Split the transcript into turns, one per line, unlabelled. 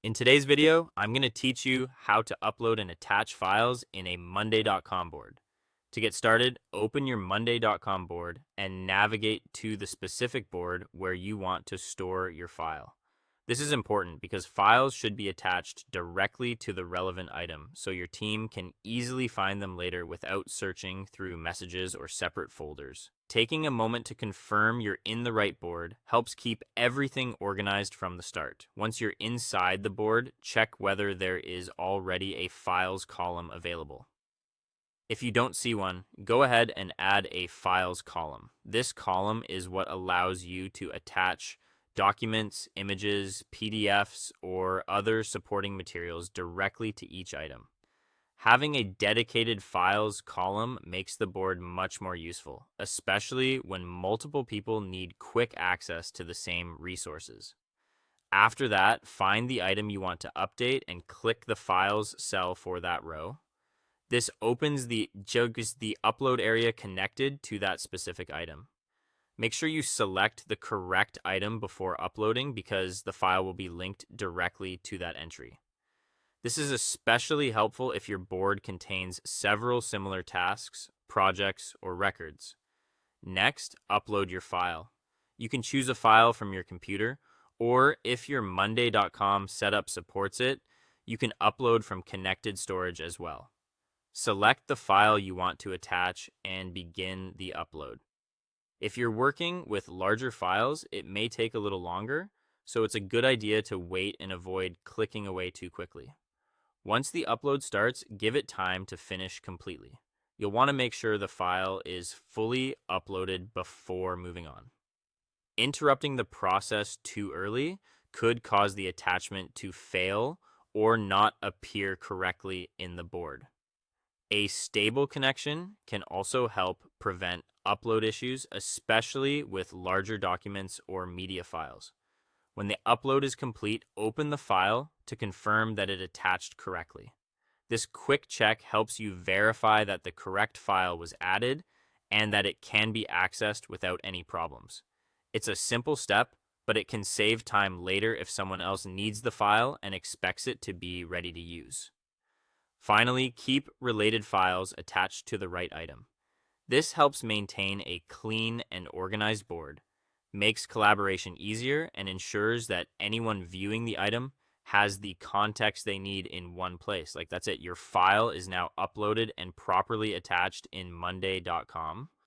In today's video, I'm going to teach you how to upload and attach files in a Monday.com board. To get started, open your Monday.com board and navigate to the specific board where you want to store your file. This is important because files should be attached directly to the relevant item so your team can easily find them later without searching through messages or separate folders. Taking a moment to confirm you're in the right board helps keep everything organized from the start. Once you're inside the board, check whether there is already a files column available. If you don't see one, go ahead and add a files column. This column is what allows you to attach documents, images, PDFs, or other supporting materials directly to each item. Having a dedicated files column makes the board much more useful, especially when multiple people need quick access to the same resources. After that, find the item you want to update and click the files cell for that row. This opens the upload area connected to that specific item. Make sure you select the correct item before uploading because the file will be linked directly to that entry. This is especially helpful if your board contains several similar tasks, projects, or records. Next, upload your file. You can choose a file from your computer, or if your Monday.com setup supports it, you can upload from connected storage as well. Select the file you want to attach and begin the upload. If you're working with larger files, it may take a little longer, so it's a good idea to wait and avoid clicking away too quickly. Once the upload starts, give it time to finish completely. You'll want to make sure the file is fully uploaded before moving on. Interrupting the process too early could cause the attachment to fail or not appear correctly in the board. A stable connection can also help prevent upload issues, especially with larger documents or media files. When the upload is complete, open the file to confirm that it attached correctly. This quick check helps you verify that the correct file was added and that it can be accessed without any problems. It's a simple step, but it can save time later if someone else needs the file and expects it to be ready to use. Finally, keep related files attached to the right item. This helps maintain a clean and organized board, makes collaboration easier, and ensures that anyone viewing the item has the context they need in one place. Like that's it. Your file is now uploaded and properly attached in Monday.com.